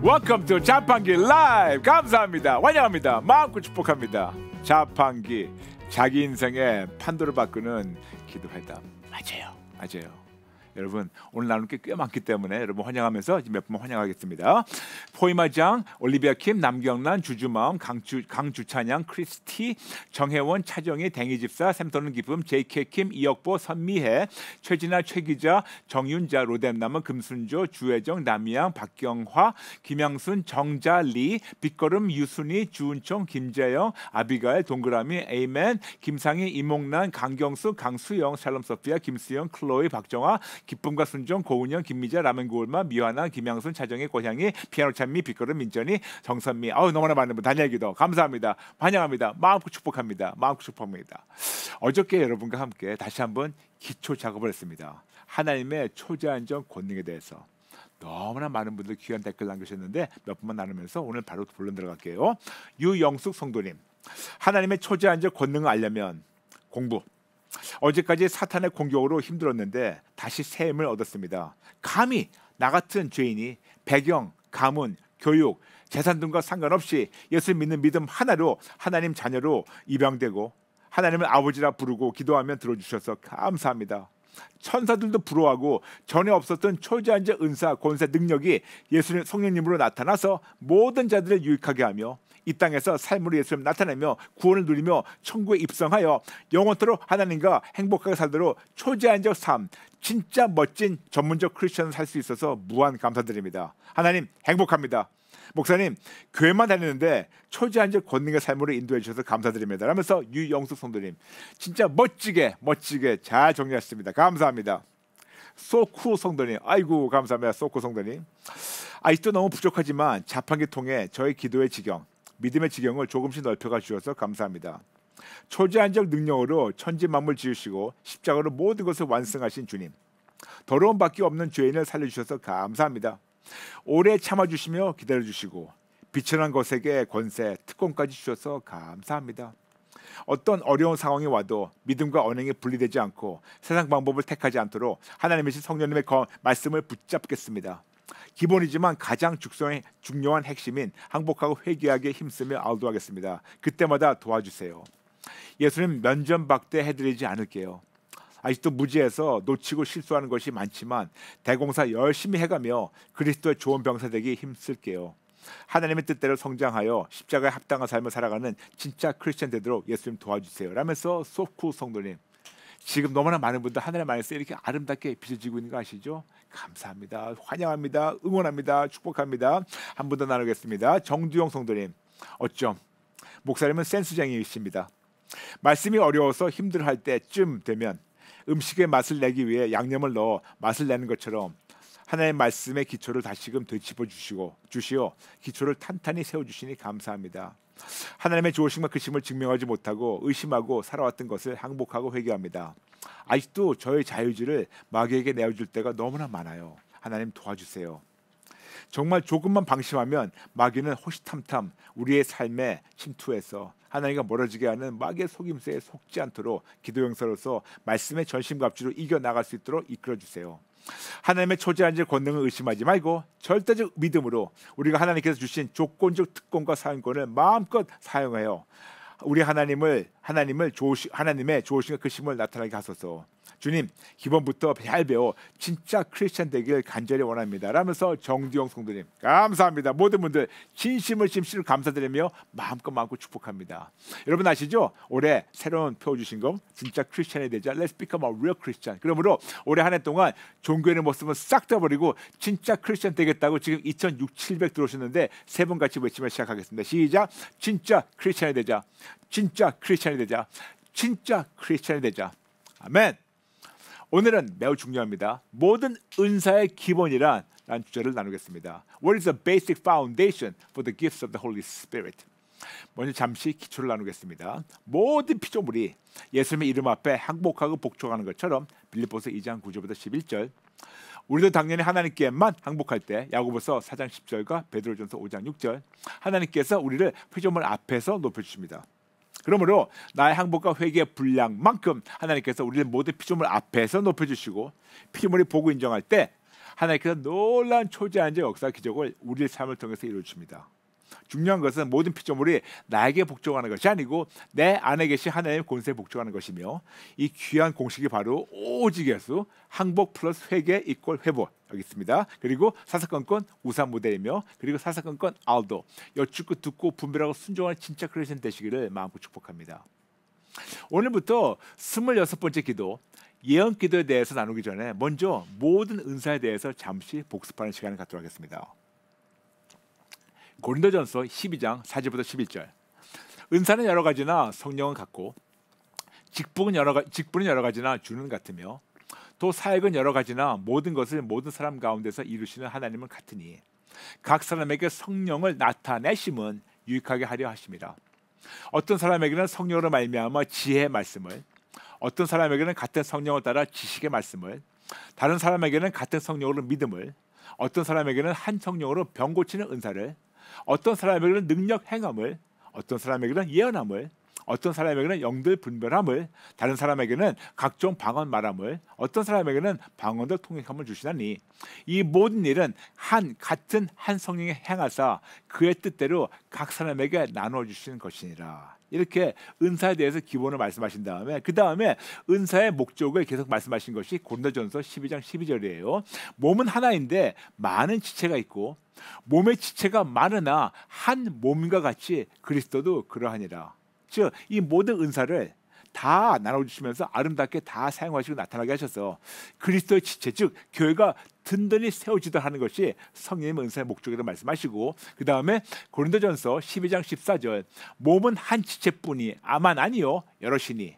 Welcome to 자판기 라이브. 감사합니다. 환영합니다. 마음껏 축복합니다. 자판기, 자기 인생의 판도를 바꾸는 기도회담. 맞아요. 여러분 오늘 나눌 게 꽤 많기 때문에 여러분 환영하면서 몇 분 환영하겠습니다. 포이마장, 올리비아 킴, 남경란, 주주마음, 강주찬양, 크리스티, 정혜원, 차정희, 댕이집사, 샘도는 기쁨, JK 킴, 이혁보, 선미혜, 최진아, 최기자, 정윤자, 로뎀나무, 금순조, 주혜정, 남이양, 박경화, 김양순, 정자리, 빗걸음, 유순이, 주은총, 김재영, 아비가엘, 동그라미, 에이맨, 김상희, 이몽란, 강경수, 강수영, 샬롬 소피아, 김수영, 클로이, 박정아, 기쁨과 순종, 고은영, 김미자, 라멘 고울마, 미화나, 김양순, 차정희, 고향이, 피아노 찬미, 빗걸음, 민전이, 정선미. 너무나 많은 분 다니엘 기도 감사합니다. 환영합니다. 마음껏 축복합니다. 어저께 여러분과 함께 다시 한번 기초 작업을 했습니다. 하나님의 초자연적 권능에 대해서 너무나 많은 분들 귀한 댓글 남기셨는데 몇 분만 나누면서 오늘 바로 본론 들어갈게요. 유영숙 성도님, 하나님의 초자연적 권능을 알려면 공부. 어제까지 사탄의 공격으로 힘들었는데 다시 새 힘을 얻었습니다. 감히 나 같은 죄인이 배경, 가문, 교육, 재산 등과 상관없이 예수 믿는 믿음 하나로 하나님 자녀로 입양되고 하나님을 아버지라 부르고 기도하면 들어주셔서 감사합니다. 천사들도 부러워하고 전에 없었던 초자연적 은사, 권세, 능력이 예수님 성령님으로 나타나서 모든 자들을 유익하게 하며 이 땅에서 삶으로 예수님 나타내며 구원을 누리며 천국에 입성하여 영원토록 하나님과 행복하게 살도록 초자연적 삶, 진짜 멋진 전문적 크리스천을 살 수 있어서 무한 감사드립니다. 하나님 행복합니다. 목사님 교회만 다니는데 초자연적 권능의 삶으로 인도해 주셔서 감사드립니다. 라면서 유영숙 성도님 진짜 멋지게 잘 정리하셨습니다. 감사합니다. 소쿠 성도님, 아이고 감사합니다. 소쿠 성도님, 아직도 너무 부족하지만 자판기 통해 저의 기도의 지경, 믿음의 지경을 조금씩 넓혀가 주셔서 감사합니다. 초자연적 능력으로 천지 만물 지으시고 십자가로 모든 것을 완성하신 주님, 더러움 밖에 없는 죄인을 살려주셔서 감사합니다. 오래 참아주시며 기다려주시고 비천한 것에게 권세, 특권까지 주셔서 감사합니다. 어떤 어려운 상황이 와도 믿음과 언행이 분리되지 않고 세상 방법을 택하지 않도록 하나님이신 성령님의 말씀을 붙잡겠습니다. 기본이지만 가장 중요한 핵심인 항복하고 회개하기에 힘쓰며 아우도하겠습니다. 그때마다 도와주세요. 예수님 면전박대 해드리지 않을게요. 아직도 무지해서 놓치고 실수하는 것이 많지만 대공사 열심히 해가며 그리스도의 좋은 병사 되기 힘쓸게요. 하나님의 뜻대로 성장하여 십자가에 합당한 삶을 살아가는 진짜 크리스천 되도록 예수님 도와주세요. 라면서 소쿠 성도님, 지금 너무나 많은 분들 하늘의 말씀에 이렇게 아름답게 빚어지고 있는 거 아시죠? 감사합니다. 환영합니다. 응원합니다. 축복합니다. 한 분 더 나누겠습니다. 정두영 성도님, 어쩜 목사님은 센스쟁이이십니다. 말씀이 어려워서 힘들어할 때쯤 되면 음식의 맛을 내기 위해 양념을 넣어 맛을 내는 것처럼 하나님의 말씀의 기초를 다시금 되짚어 주시오 기초를 탄탄히 세워주시니 감사합니다. 하나님의 좋으심과 크심을 증명하지 못하고 의심하고 살아왔던 것을 항복하고 회개합니다. 아직도 저의 자유지를 마귀에게 내어줄 때가 너무나 많아요. 하나님 도와주세요. 정말 조금만 방심하면 마귀는 호시탐탐 우리의 삶에 침투해서 하나님과 멀어지게 하는 마귀의 속임수에 속지 않도록 기도 용사로서 말씀의 전심갑주로 이겨나갈 수 있도록 이끌어주세요. 하나님의 초자연적 권능을 의심하지 말고 절대적 믿음으로 우리가 하나님께서 주신 조건적 특권과 사용권을 마음껏 사용해요. 우리 하나님의 좋으심과 크심을 나타나게 하소서. 주님, 기본부터 잘 배워 진짜 크리스찬 되길 간절히 원합니다. 라면서 정두영 성도님, 감사합니다. 모든 분들 진심으로 감사드리며 마음껏 축복합니다. 여러분 아시죠? 올해 새로운 표 주신 거 진짜 크리스찬이 되자. Let's become a real Christian. 그러므로 올해 한 해 동안 종교의 모습은 싹 다 버리고 진짜 크리스찬 되겠다고 지금 2,600 들어오셨는데 세 분 같이 외치며 시작하겠습니다. 시작. 진짜 크리스찬이 되자. 진짜 크리스찬이 되자. 진짜 크리스찬이 되자. 아멘. 오늘은 매우 중요합니다. 모든 은사의 기본이란 주제를 나누겠습니다. What is the basic foundation for the gifts of the Holy Spirit? 먼저 잠시 기초를 나누겠습니다. 모든 피조물이 예수님의 이름 앞에 항복하고 복종하는 것처럼 빌립보서 2장 9절부터 11절, 우리도 당연히 하나님께만 항복할 때 야고보서 4장 10절과 베드로전서 5장 6절, 하나님께서 우리를 피조물 앞에서 높여주십니다. 그러므로 나의 항복과 회개의 분량만큼 하나님께서 우리를 모든 피조물 앞에서 높여주시고 피조물이 보고 인정할 때 하나님께서 놀라운 초자연적 역사 기적을 우리의 삶을 통해서 이루어줍니다. 중요한 것은 모든 피조물이 나에게 복종하는 것이 아니고 내 안에 계신 하나님의 권세에 복종하는 것이며 이 귀한 공식이 바로 오직 예수, 항복 플러스 회개 이꼴 회복 여기 있습니다. 그리고 사사건건 우상 모델이며 그리고 사사건건 알도 여쭙고 듣고 분별하고 순종하는 진짜 크리스천 되시기를 마음껏 축복합니다. 오늘부터 26번째 기도 예언 기도에 대해서 나누기 전에 먼저 모든 은사에 대해서 잠시 복습하는 시간을 갖도록 하겠습니다. 고린도전서 12장 4절부터 11절. 은사는 여러 가지나 성령은 같고 직분은 여러 가지나 주는 같으며 또 사역은 여러 가지나 모든 것을 모든 사람 가운데서 이루시는 하나님은 같으니 각 사람에게 성령을 나타내심은 유익하게 하려 하심이라. 어떤 사람에게는 성령으로 말미암아 지혜의 말씀을, 어떤 사람에게는 같은 성령을 따라 지식의 말씀을, 다른 사람에게는 같은 성령으로 믿음을, 어떤 사람에게는 한 성령으로 병 고치는 은사를, 어떤 사람에게는 능력 행함을, 어떤 사람에게는 예언함을, 어떤 사람에게는 영들 분별함을, 다른 사람에게는 각종 방언 말함을, 어떤 사람에게는 방언들 통역함을 주시나니 이 모든 일은 같은 한 성령이 행하사 그의 뜻대로 각 사람에게 나누어 주시는 것이니라. 이렇게 은사에 대해서 기본을 말씀하신 다음에 그 다음에 은사의 목적을 계속 말씀하신 것이 고린도전서 12장 12절이에요. 몸은 하나인데 많은 지체가 있고 몸의 지체가 많으나 한 몸과 같이 그리스도도 그러하니라. 즉 이 모든 은사를 다 나눠주시면서 아름답게 다 사용하시고 나타나게 하셔서 그리스도의 지체 즉 교회가 든든히 세워지다 하는 것이 성령님의 은사의 목적이라고 말씀하시고 그 다음에 고린도전서 12장 14절 몸은 한 지체뿐이 아만 아니요 여럿이니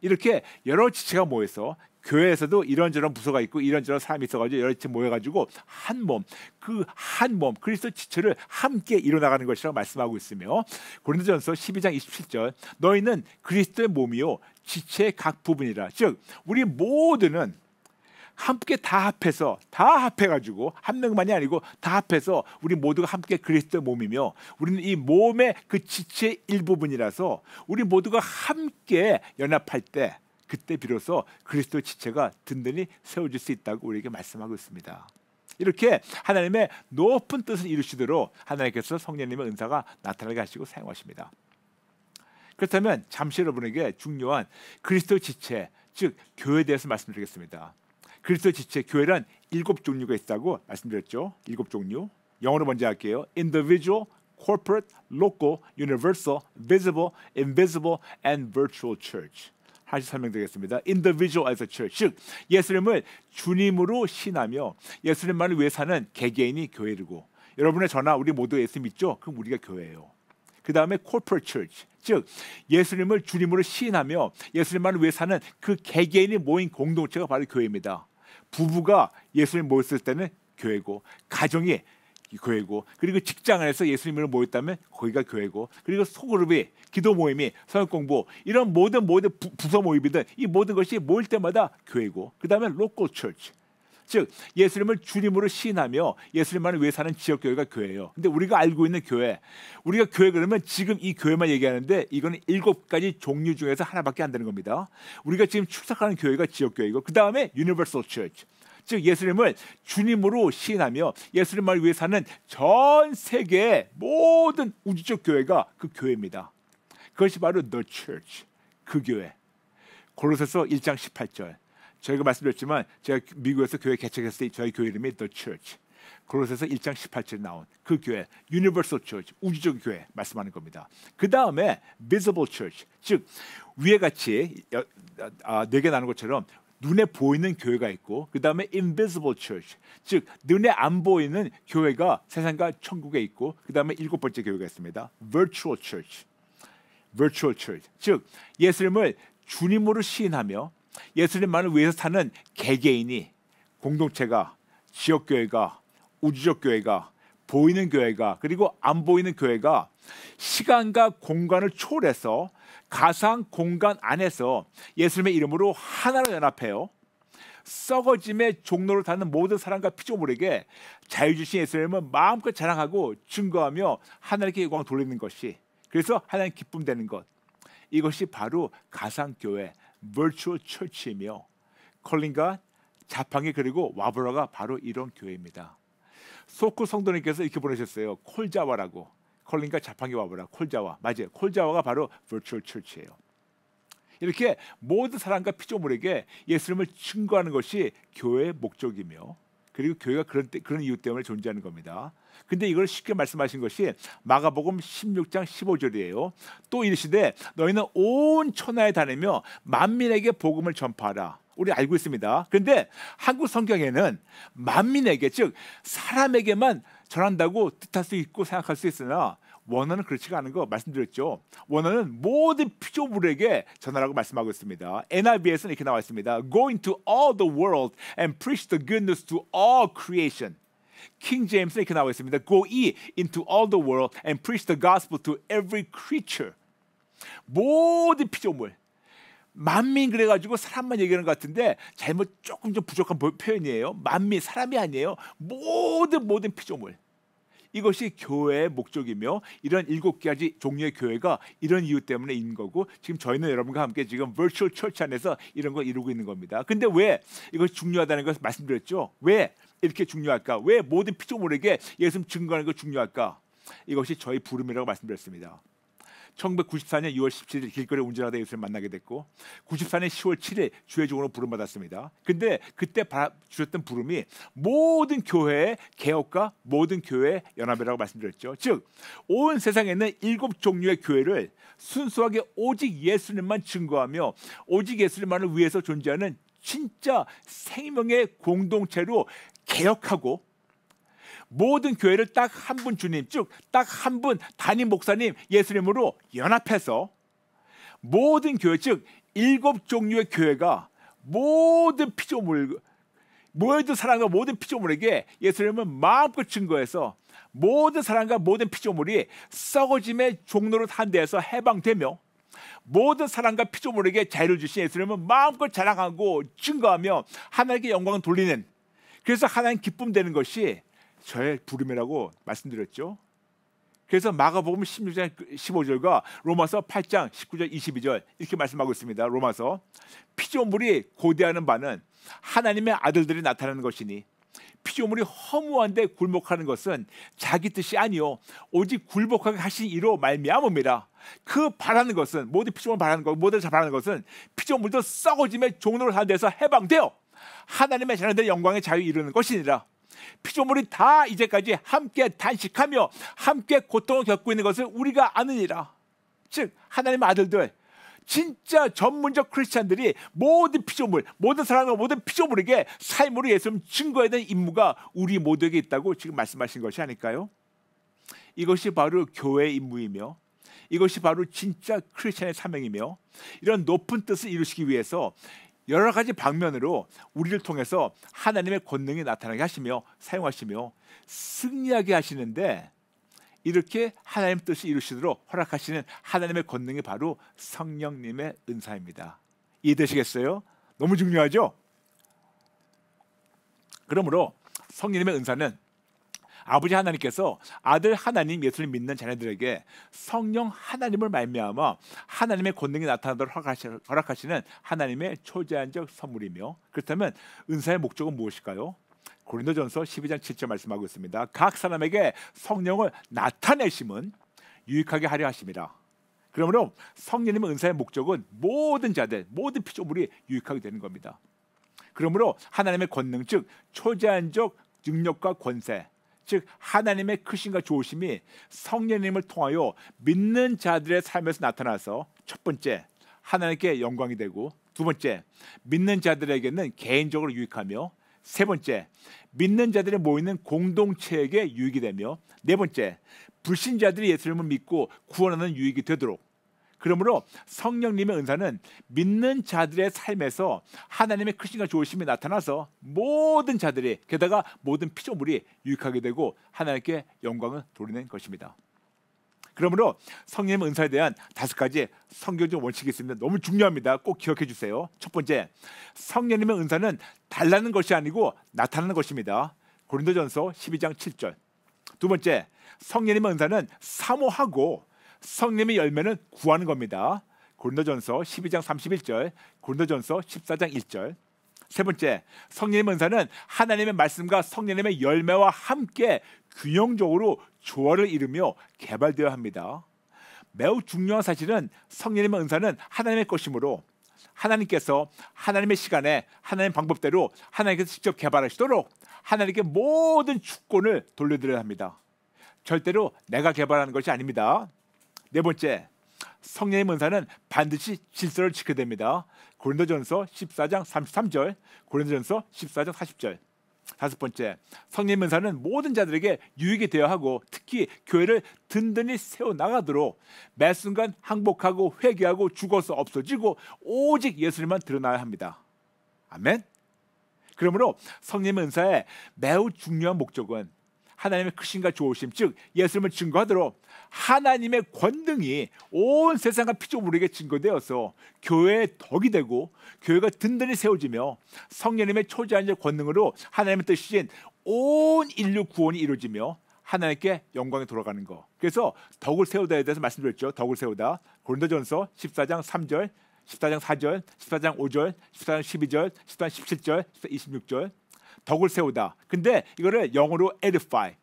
이렇게 여러 지체가 모여서 교회에서도 이런저런 부서가 있고 이런저런 사람이 있어가지고 여러 지체 모여가지고 한 몸, 그 한 몸 그리스도 지체를 함께 이뤄나가는 것이라고 말씀하고 있으며 고린도전서 12장 27절 너희는 그리스도의 몸이요 지체의 각 부분이라. 즉 우리 모두는 함께 다 합해가지고 한 명만이 아니고 다 합해서 우리 모두가 함께 그리스도의 몸이며 우리는 이 몸의 그 지체의 일부분이라서 우리 모두가 함께 연합할 때 그때 비로소 그리스도의 지체가 든든히 세워질 수 있다고 우리에게 말씀하고 있습니다. 이렇게 하나님의 높은 뜻을 이루시도록 하나님께서 성령님의 은사가 나타나게 하시고 사용하십니다. 그렇다면 잠시 여러분에게 중요한 그리스도의 지체 즉 교회에 대해서 말씀드리겠습니다. 그리스도의 지체 교회란 7종류가 있다고 말씀드렸죠. 7종류. 영어로 먼저 할게요. Individual, corporate, local, universal, visible, invisible, and virtual church. 다시 설명드리겠습니다. Individual as a church, 즉 예수님을 주님으로 신하며 예수님만을 위해 사는 개개인이 교회이고 여러분의 저나 우리 모두 예수 믿죠? 그럼 우리가 교회예요. 그 다음에 corporate church, 즉 예수님을 주님으로 시인하며 예수님만을 위해 사는 그 개개인이 모인 공동체가 바로 교회입니다. 부부가 예수님 모였을 때는 교회고 가정이 교회고 그리고 직장 안에서 예수님을 모였다면 거기가 교회고 그리고 소그룹이 기도 모임이 성역 공부 이런 모든 부서 모임이든 이 모든 것이 모일 때마다 교회고 그 다음에 local church 즉 예수님을 주님으로 시인하며 예수님만을 위해 사는 지역교회가 교회예요. 근데 우리가 알고 있는 교회 우리가 교회 그러면 지금 이 교회만 얘기하는데 이거는 7가지 종류 중에서 하나밖에 안 되는 겁니다. 우리가 지금 출석하는 교회가 지역교회이고 그 다음에 universal church 즉 예수님을 주님으로 시인하며 예수님만을 위해 사는 전 세계의 모든 우주적 교회가 그 교회입니다. 그것이 바로 the church, 그 교회. 골로새서 1장 18절. 저희가 말씀드렸지만 제가 미국에서 교회 개척했을 때 저희 교회 이름이 the church. 골로새서 1장 18절에 나온 그 교회, universal church, 우주적 교회 말씀하는 겁니다. 그 다음에 visible church, 즉 위에 같이 4개 나눈 것처럼 눈에 보이는 교회가 있고 그 다음에 invisible church, 즉 눈에 안 보이는 교회가 세상과 천국에 있고 그 다음에 7번째 교회가 있습니다. virtual church, 즉 예수님을 주님으로 시인하며 예수님만을 위해서 사는 개개인이 공동체가 지역교회가 우주적 교회가 보이는 교회가 그리고 안 보이는 교회가 시간과 공간을 초월해서 가상 공간 안에서 예수님의 이름으로 하나로 연합해요. 썩어짐의 종로를 타는 모든 사람과 피조물에게 자유 주신 예수님을 마음껏 자랑하고 증거하며 하나님께 영광 돌리는 것이 그래서 하나님 기쁨 되는 것 이것이 바로 가상교회 virtual church이며 calling God, 자팡기 그리고 와보라가 바로 이런 교회입니다. 소크 성도님께서 이렇게 보내셨어요. 콜자와라고. 콜린과 자팡기 와보라. 콜자와. 맞아요. 콜자와가 바로 virtual church예요. 이렇게 모든 사람과 피조물에게 예수님을 증거하는 것이 교회의 목적이며 그리고 교회가 그런 이유 때문에 존재하는 겁니다. 근데 이걸 쉽게 말씀하신 것이 마가복음 16장 15절이에요. 또 이르시되 너희는 온 천하에 다니며 만민에게 복음을 전파하라. 우리 알고 있습니다. 그런데 한국 성경에는 만민에게 즉 사람에게만 전한다고 뜻할 수 있고 생각할 수 있으나 원어는 그렇지가 않은 거 말씀드렸죠. 원어는 모든 피조물에게 전하라고 말씀하고 있습니다. NIV에서는 이렇게 나와 있습니다. Go into all the world and preach the good news to all creation. 킹 제임스는 이렇게 나와 있습니다. Go ye into all the world and preach the gospel to every creature. 모든 피조물. 만민 그래가지고 사람만 얘기하는 것 같은데 잘못 조금 좀 부족한 표현이에요. 만민 사람이 아니에요. 모든 피조물. 이것이 교회의 목적이며 이런 7가지 종류의 교회가 이런 이유 때문에 있는 거고 지금 저희는 여러분과 함께 지금 virtual church 안에서 이런 걸 이루고 있는 겁니다. 근데 왜 이것이 중요하다는 것을 말씀드렸죠. 왜 이렇게 중요할까? 왜 모든 피조물에게 예수님 증거하는 것 중요할까? 이것이 저희 부름이라고 말씀드렸습니다. 1994년 2월 17일 길거리 운전하다 예수를 만나게 됐고 94년 10월 7일 주의 종으로 부름받았습니다. 근데 그때 주셨던 부름이 모든 교회의 개혁과 모든 교회의 연합이라고 말씀드렸죠. 즉 온 세상에 있는 7종류의 교회를 순수하게 오직 예수님만 증거하며 오직 예수님만을 위해서 존재하는 진짜 생명의 공동체로 개혁하고 모든 교회를 딱 한 분 주님, 즉 딱 한 분 담임 목사님 예수님으로 연합해서 모든 교회, 즉 7종류의 교회가 모든 피조물, 모든 사람과 모든 피조물에게 예수님을 마음껏 증거해서 모든 사람과 모든 피조물이 썩어짐의 종로로 한 데에서 해방되며 모든 사람과 피조물에게 자유를 주신 예수님을 마음껏 자랑하고 증거하며 하나님께 영광을 돌리는, 그래서 하나님 기쁨 되는 것이 저의 부름이라고 말씀드렸죠. 그래서 마가복음 16장 15절과 로마서 8장 19절 22절 이렇게 말씀하고 있습니다. 로마서 피조물이 고대하는 바는 하나님의 아들들이 나타나는 것이니 피조물이 허무한데 굴복하는 것은 자기 뜻이 아니요 오직 굴복하게 하신 이로 말미암음이라. 그 바라는 것은 모든 피조물 바라는 것, 모든 바라는 것은 피조물도 썩어짐의 종로를 하는 데서 해방되어 하나님의 자녀들의 영광의 자유에 이르는 것이니라. 피조물이 다 이제까지 함께 단식하며 함께 고통을 겪고 있는 것을 우리가 아느니라. 즉 하나님의 아들들, 진짜 전문적 크리스찬들이 모든 피조물, 모든 사람과 모든 피조물에게 삶으로 예수님 증거해야 되는 임무가 우리 모두에게 있다고 지금 말씀하신 것이 아닐까요? 이것이 바로 교회의 임무이며 이것이 바로 진짜 크리스찬의 사명이며 이런 높은 뜻을 이루시기 위해서 여러 가지 방면으로 우리를 통해서 하나님의 권능이 나타나게 하시며 사용하시며 승리하게 하시는데 이렇게 하나님 뜻을 이루시도록 허락하시는 하나님의 권능이 바로 성령님의 은사입니다. 이해되시겠어요? 너무 중요하죠? 그러므로 성령님의 은사는 아버지 하나님께서 아들 하나님 예수를 믿는 자녀들에게 성령 하나님을 말미암아 하나님의 권능이 나타나도록 허락하시는 하나님의 초제한적 선물이며, 그렇다면 은사의 목적은 무엇일까요? 고린도전서 12장 7절 말씀하고 있습니다. 각 사람에게 성령을 나타내심은 유익하게 하려 하심이라. 그러므로 성령님의 은사의 목적은 모든 자들, 모든 피조물이 유익하게 되는 겁니다. 그러므로 하나님의 권능, 즉 초제한적 능력과 권세, 즉 하나님의 크심과 좋으심이 성령님을 통하여 믿는 자들의 삶에서 나타나서 첫 번째 하나님께 영광이 되고, 두 번째 믿는 자들에게는 개인적으로 유익하며, 세 번째 믿는 자들이 모이는 공동체에게 유익이 되며, 네 번째 불신자들이 예수님을 믿고 구원하는 유익이 되도록. 그러므로 성령님의 은사는 믿는 자들의 삶에서 하나님의 크심과 좋으심이 나타나서 모든 자들이, 게다가 모든 피조물이 유익하게 되고 하나님께 영광을 돌리는 것입니다. 그러므로 성령님의 은사에 대한 5가지 성경적 원칙이 있습니다. 너무 중요합니다. 꼭 기억해 주세요. 첫 번째, 성령님의 은사는 달라는 것이 아니고 나타나는 것입니다. 고린도전서 12장 7절. 두 번째, 성령님의 은사는 사모하고 성령님의 열매는 구하는 겁니다. 고린도전서 12장 31절, 고린도전서 14장 1절. 세 번째, 성령님의 은사는 하나님의 말씀과 성령님의 열매와 함께 균형적으로 조화를 이루며 개발되어야 합니다. 매우 중요한 사실은 성령님의 은사는 하나님의 것이므로 하나님께서 하나님의 시간에 하나님의 방법대로 하나님께서 직접 개발하시도록 하나님께 모든 주권을 돌려드려야 합니다. 절대로 내가 개발하는 것이 아닙니다. 네 번째, 성령의 은사는 반드시 질서를 지켜야 됩니다. 고린도전서 14장 33절, 고린도전서 14장 40절. 다섯 번째, 성령의 은사는 모든 자들에게 유익이 되어야 하고 특히 교회를 든든히 세워나가도록 매 순간 항복하고 회개하고 죽어서 없어지고 오직 예수님만 드러나야 합니다. 아멘. 그러므로 성령의 은사의 매우 중요한 목적은 하나님의 크신과 좋으심, 즉 예수님을 증거하도록 하나님의 권능이 온 세상과 피조물에게 증거되어서 교회의 덕이 되고 교회가 든든히 세워지며 성령님의 초자연적 권능으로 하나님의 뜻이신 온 인류 구원이 이루어지며 하나님께 영광이 돌아가는 거. 그래서 덕을 세우다에 대해서 말씀드렸죠. 덕을 세우다. 고린도전서 14장 3절, 14장 4절, 14장 5절, 14장 12절, 14장 17절, 26절. 덕을 세우다. 근데 이거를 영어로 edify,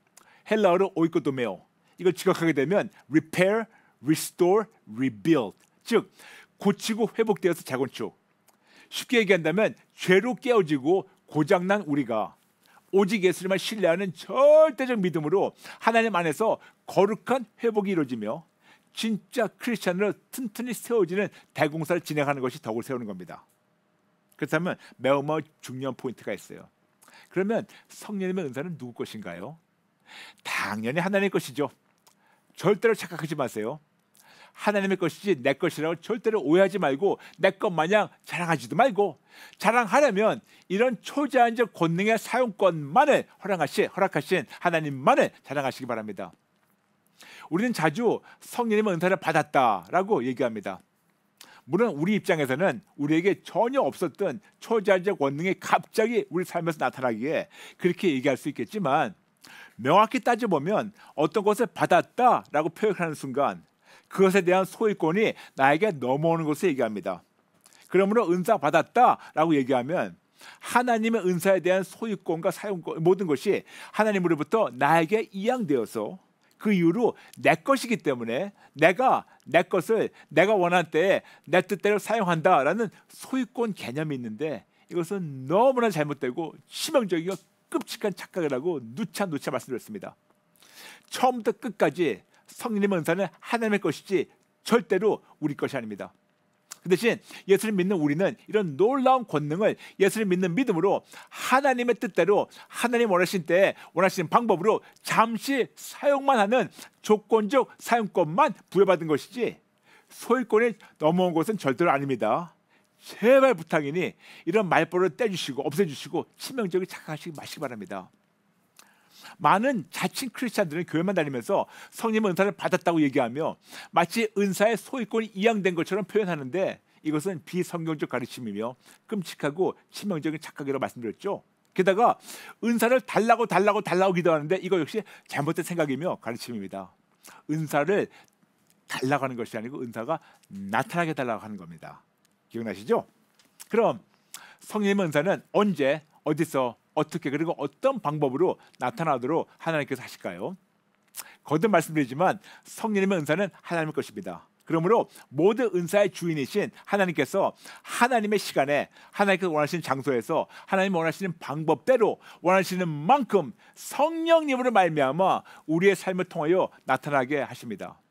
헬라어로 오이코도메오. 이걸 지각하게 되면 repair, restore, rebuild. 즉 고치고 회복되어서 재건축. 쉽게 얘기한다면 죄로 깨어지고 고장난 우리가 오직 예수님을 신뢰하는 절대적 믿음으로 하나님 안에서 거룩한 회복이 이루어지며 진짜 크리스찬으로 튼튼히 세워지는 대공사를 진행하는 것이 덕을 세우는 겁니다. 그렇다면 매우 중요한 포인트가 있어요. 그러면 성령님의 은사는 누구 것인가요? 당연히 하나님의 것이죠. 절대로 착각하지 마세요. 하나님의 것이지 내 것이라고 절대로 오해하지 말고 내 것 마냥 자랑하지도 말고, 자랑하려면 이런 초제한적 권능의 사용권만을 허락하신 하나님만을 자랑하시기 바랍니다. 우리는 자주 성령님의 은사를 받았다라고 얘기합니다. 물론 우리 입장에서는 우리에게 전혀 없었던 초자연적 권능이 갑자기 우리 삶에서 나타나기에 그렇게 얘기할 수 있겠지만, 명확히 따져보면 어떤 것을 받았다라고 표현하는 순간 그것에 대한 소유권이 나에게 넘어오는 것을 얘기합니다. 그러므로 은사 받았다라고 얘기하면 하나님의 은사에 대한 소유권과 사용권, 모든 것이 하나님으로부터 나에게 이양되어서 그 이후로 내 것이기 때문에 내가 내 것을 내가 원하는 때에 내 뜻대로 사용한다라는 소유권 개념이 있는데, 이것은 너무나 잘못되고 치명적이고 끔찍한 착각이라고 누차 말씀드렸습니다. 처음부터 끝까지 성령님의 은사는 하나님의 것이지 절대로 우리 것이 아닙니다. 그 대신 예수를 믿는 우리는 이런 놀라운 권능을 예수를 믿는 믿음으로 하나님의 뜻대로 하나님 원하신 때에 원하시는 방법으로 잠시 사용만 하는 조건적 사용권만 부여받은 것이지 소유권이 넘어온 것은 절대로 아닙니다. 제발 부탁이니 이런 말버릇을 떼주시고 없애주시고 치명적인 착각하시기 마시기 바랍니다. 많은 자칭 크리스찬들은 교회만 다니면서 성령의 은사를 받았다고 얘기하며 마치 은사의 소유권이 이양된 것처럼 표현하는데, 이것은 비성경적 가르침이며 끔찍하고 치명적인 착각이라고 말씀드렸죠. 게다가 은사를 달라고 기도하는데 이거 역시 잘못된 생각이며 가르침입니다. 은사를 달라고 하는 것이 아니고 은사가 나타나게 달라고 하는 겁니다. 기억나시죠? 그럼 성령의 은사는 언제, 어디서, 어떻게, 그리고 어떤 방법으로 나타나도록 하나님께서 하실까요? 거듭 말씀드리지만 성령님의 은사는 하나님의 것입니다. 그러므로 모든 은사의 주인이신 하나님께서 하나님의 시간에 하나님께서 원하시는 장소에서 하나님 원하시는 방법대로 원하시는 만큼 성령님으로 말미암아 우리의 삶을 통하여 나타나게 하십니다.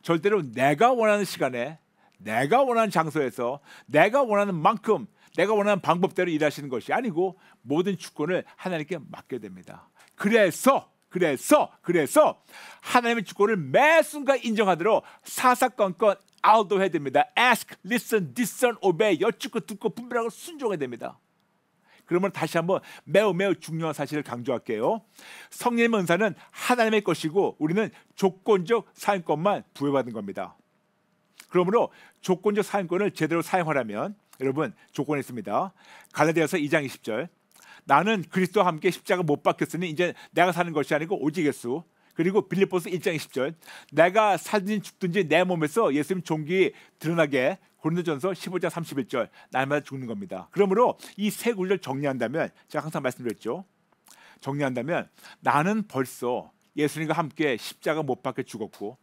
절대로 내가 원하는 시간에 내가 원하는 장소에서 내가 원하는 만큼 내가 원하는 방법대로 일하시는 것이 아니고 모든 주권을 하나님께 맡게 됩니다. 그래서 하나님의 주권을 매 순간 인정하도록 사사건건 아웃도해야 됩니다. Ask, listen, discern, obey. 여쭙고 듣고 분별하고 순종해야 됩니다. 그러면 다시 한번 매우 중요한 사실을 강조할게요. 성령의 은사는 하나님의 것이고 우리는 조건적 사용권만 부여받은 겁니다. 그러므로 조건적 사용권을 제대로 사용하려면 여러분 조건이 있습니다. 갈라디아서 2장 20절, 나는 그리스도와 함께 십자가 못 박혔으니 이제 내가 사는 것이 아니고 오직 예수. 그리고 빌립보서 1장 20절, 내가 살든지 죽든지 내 몸에서 예수님 존귀 드러나게. 고린도전서 15장 31절 날마다 죽는 겁니다. 그러므로 이 세 구절 정리한다면 제가 항상 말씀드렸죠. 정리한다면 나는 벌써 예수님과 함께 십자가 못 박혀 죽었고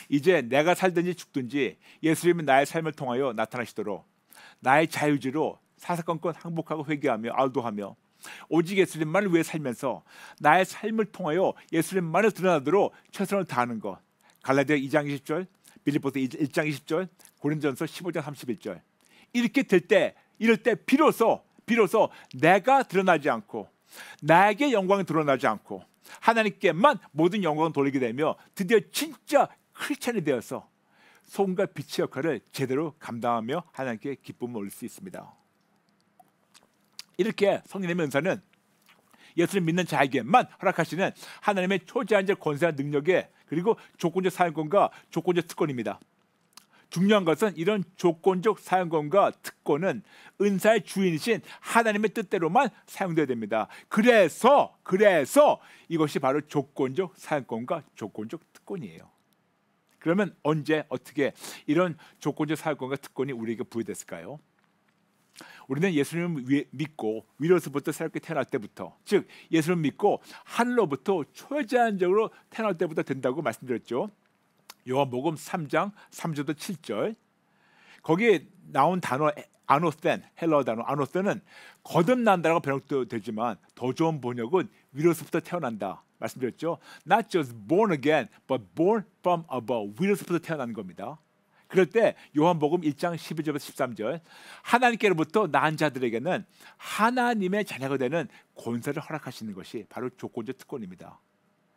이제 내가 살든지 죽든지 예수님은 나의 삶을 통하여 나타나시도록 나의 자유지로 사사건건 항복하고 회개하며 알도하며 오직 예수님만을 위해 살면서 나의 삶을 통하여 예수님만을 드러나도록 최선을 다하는 것. 갈라디아 2장 20절, 빌립보서 1장 20절, 고린도전서 15장 31절. 이렇게 될 때, 이럴 때 비로소 내가 드러나지 않고 나에게 영광이 드러나지 않고 하나님께만 모든 영광을 돌리게 되며 드디어 진짜 크리스찬이 되어서 소금과 빛의 역할을 제대로 감당하며 하나님께 기쁨을 얻을 수 있습니다. 이렇게 성령님의 은사는 예수를 믿는 자에게만 허락하시는 하나님의 초제한적 권세와 능력에 그리고 조건적 사용권과 조건적 특권입니다. 중요한 것은 이런 조건적 사용권과 특권은 은사의 주인이신 하나님의 뜻대로만 사용되어야 됩니다. 그래서 이것이 바로 조건적 사용권과 조건적 특권이에요. 그러면 언제 어떻게 이런 조건적 사용권과 특권이 우리에게 부여됐을까요? 우리는 예수님을 믿고 위로서부터 새롭게 태어날 때부터, 즉 예수님을 믿고 하늘로부터 초제한적으로 태어날 때부터 된다고 말씀드렸죠. 요한복음 3장 3절부터 7절 거기에 나온 단어 아노센, 헬라어 단어 아노센은 거듭난다라고 번역도 되지만 더 좋은 번역은 위로서부터 태어난다 말씀드렸죠. Not just born again, but born from above. 위로서부터 태어난 겁니다. 그럴 때 요한복음 1장 12절부터 13절 하나님께로부터 난 자들에게는 하나님의 자녀가 되는 권세를 허락하시는 것이 바로 조건적 특권입니다.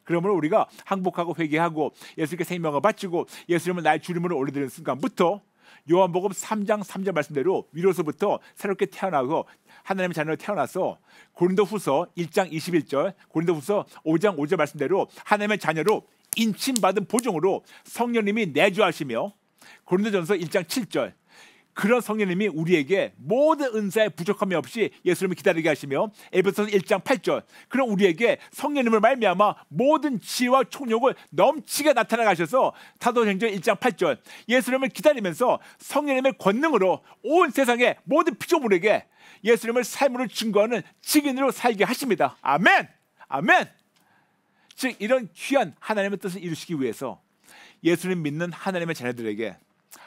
그러므로 우리가 항복하고 회개하고 예수님께 생명을 바치고 예수님을 나의 주님으로 올려드리는 순간부터 요한복음 3장 3절 말씀대로 위로서부터 새롭게 태어나고 하나님의 자녀로 태어나서 고린도후서 1장 21절 고린도후서 5장 5절 말씀대로 하나님의 자녀로 인침받은 보증으로 성령님이 내주하시며 고린도전서 1장 7절 그런 성령님이 우리에게 모든 은사에 부족함이 없이 예수님을 기다리게 하시며 에베소서 1장 8절 그런 우리에게 성령님을 말미암아 모든 지혜와 총력을 넘치게 나타나게 하셔서 사도행전 1장 8절 예수님을 기다리면서 성령님의 권능으로 온 세상의 모든 피조물에게 예수님을 삶으로 증거하는 증인으로 살게 하십니다. 아멘. 아멘. 즉 이런 귀한 하나님의 뜻을 이루시기 위해서 예수님 믿는 하나님의 자녀들에게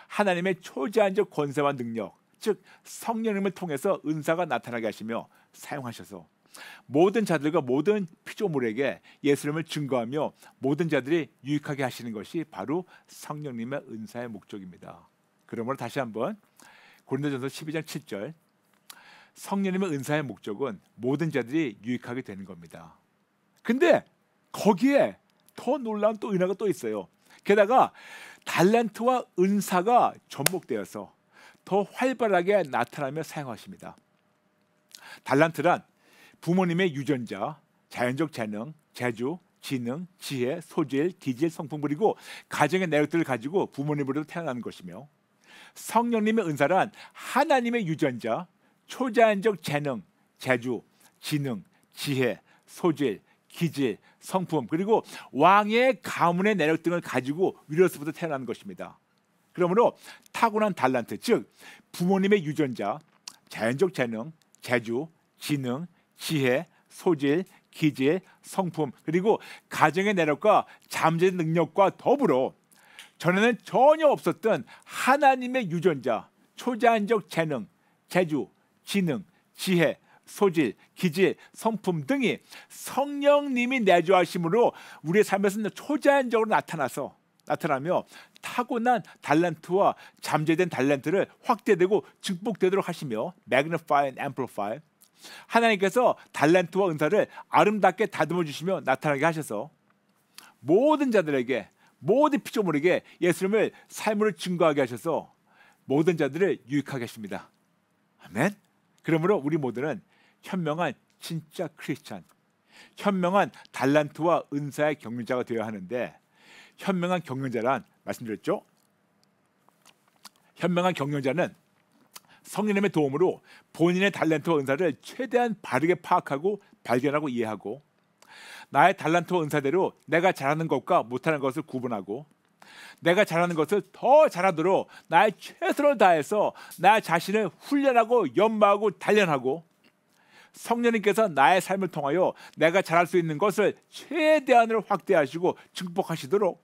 하나님의 초제한적 권세와 능력, 즉 성령님을 통해서 은사가 나타나게 하시며 사용하셔서 모든 자들과 모든 피조물에게 예수님을 증거하며 모든 자들이 유익하게 하시는 것이 바로 성령님의 은사의 목적입니다. 그러므로 다시 한번 고린도전서 12장 7절 성령님의 은사의 목적은 모든 자들이 유익하게 되는 겁니다. 근데 거기에 더 놀라운 또 은혜가 또 있어요. 게다가 달란트와 은사가 접목되어서 더 활발하게 나타나며 사용하십니다. 달란트란 부모님의 유전자, 자연적 재능, 재주, 지능, 지혜, 소질, 기질, 성품 그리고 가정의 내력들을 가지고 부모님으로 태어나는 것이며 성령님의 은사란 하나님의 유전자, 초자연적 재능, 재주, 지능, 지혜, 소질, 기질, 성품 그리고 왕의 가문의 내력 등을 가지고 위로서부터 태어나는 것입니다. 그러므로 타고난 달란트, 즉 부모님의 유전자, 자연적 재능, 재주, 지능, 지혜, 소질, 기질, 성품 그리고 가정의 내력과 잠재적 능력과 더불어 전에는 전혀 없었던 하나님의 유전자, 초자연적 재능, 재주, 지능, 지혜, 소질, 기질, 성품 등이 성령님이 내주하심으로 우리의 삶에서 초자연적으로 나타나며 타고난 달란트와 잠재된 달란트를 확대되고 증폭되도록 하시며 magnify and amplify 하나님께서 달란트와 은사를 아름답게 다듬어 주시며 나타나게 하셔서 모든 자들에게 모든 피조물에게 예수님을 삶으로 증거하게 하셔서 모든 자들을 유익하게 하십니다. 아멘. 그러므로 우리 모두는 현명한 진짜 크리스찬, 현명한 달란트와 은사의 경륜자가 되어야 하는데 현명한 경륜자란 말씀드렸죠. 현명한 경륜자는 성령님의 도움으로 본인의 달란트와 은사를 최대한 바르게 파악하고 발견하고 이해하고 나의 달란트와 은사대로 내가 잘하는 것과 못하는 것을 구분하고 내가 잘하는 것을 더 잘하도록 나의 최선을 다해서 나 자신을 훈련하고 연마하고 단련하고 성령님께서 나의 삶을 통하여 내가 잘할 수 있는 것을 최대한으로 확대하시고 증폭하시도록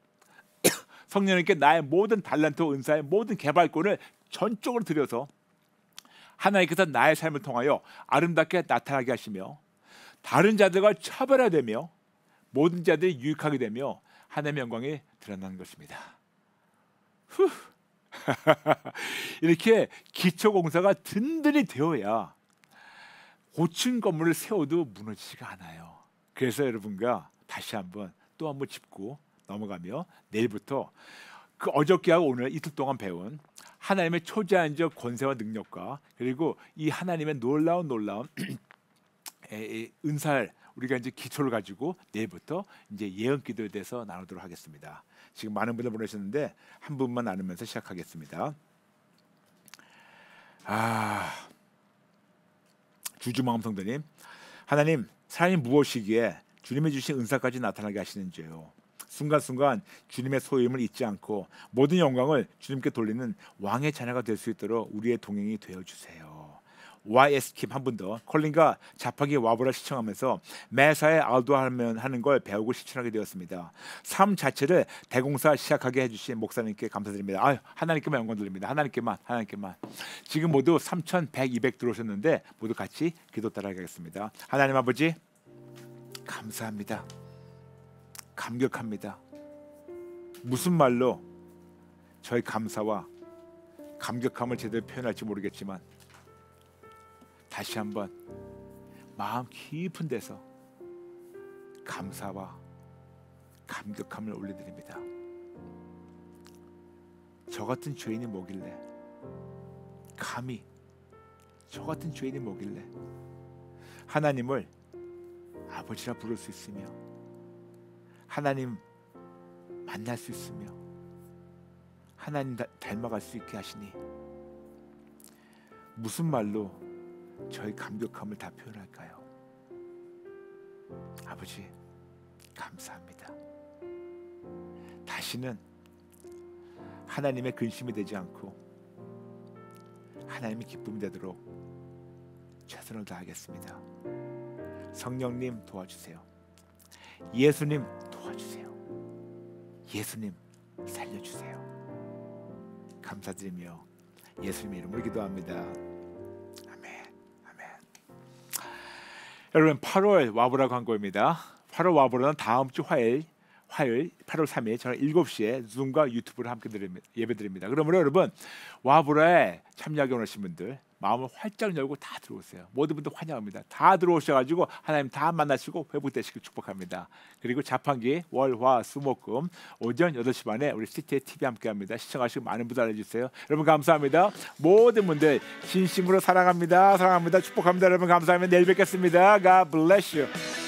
성령님께 나의 모든 달란트 은사의 모든 개발권을 전적으로 드려서 하나님께서 나의 삶을 통하여 아름답게 나타나게 하시며 다른 자들과 차별화되며 모든 자들이 유익하게 되며 하나님의 영광이 드러나는 것입니다. 이렇게 기초공사가 든든히 되어야 고층 건물을 세워도 무너지지가 않아요. 그래서 여러분과 다시 한번 또 한번 짚고 넘어가며 내일부터 그 어저께하고 오늘 이틀 동안 배운 하나님의 초자연적 권세와 능력과 그리고 이 하나님의 놀라운 은사를 우리가 이제 기초를 가지고 내일부터 이제 예언 기도에 대해서 나누도록 하겠습니다. 지금 많은 분들 보내셨는데 한 분만 나누면서 시작하겠습니다. 주주마음 성도님, 하나님 사람이 무엇이기에 주님이 주신 은사까지 나타나게 하시는지요. 순간순간 주님의 소임을 잊지 않고 모든 영광을 주님께 돌리는 왕의 자녀가 될 수 있도록 우리의 동행이 되어주세요. YS킴 한 분 더 콜린과 자파기 와보라 시청하면서 매사에 알도하는 걸 배우고 실천하게 되었습니다. 삶 자체를 대공사 시작하게 해주신 목사님께 감사드립니다. 하나님께만 영광 돌립니다. 하나님께만. 지금 모두 3,100, 200 들어오셨는데 모두 같이 기도 따라가겠습니다. 하나님 아버지 감사합니다. 감격합니다. 무슨 말로 저희 감사와 감격함을 제대로 표현할지 모르겠지만 다시 한번 마음 깊은 데서 감사와 감격함을 올려드립니다. 저 같은 죄인이 뭐길래, 감히 저 같은 죄인이 뭐길래 하나님을 아버지라 부를 수 있으며 하나님 만날 수 있으며 하나님 닮아갈 수 있게 하시니 무슨 말로 저희 감격함을 다 표현할까요? 아버지 감사합니다. 다시는 하나님의 근심이 되지 않고 하나님의 기쁨이 되도록 최선을 다하겠습니다. 성령님 도와주세요. 예수님 도와주세요. 예수님 살려주세요. 감사드리며 예수님의 이름으로 기도합니다. 여러분 8월 와보라 광고입니다. 8월 와보라는 다음 주 화요일 8월 3일 저녁 7시에 줌과 유튜브를 함께 예배드립니다. 그러므로 여러분 와보라에 참여하기 원하시는 분들 마음을 활짝 열고 다 들어오세요. 모든 분들 환영합니다. 다 들어오셔가지고 하나님 다 만나시고 회복되시길 축복합니다. 그리고 자판기 월, 화, 수, 목, 금 오전 8시 반에 우리 CT의 TV 함께합니다. 시청하시고 많은 분들 알려주세요. 여러분 감사합니다. 모든 분들 진심으로 사랑합니다. 축복합니다. 여러분 감사합니다. 내일 뵙겠습니다. God bless you.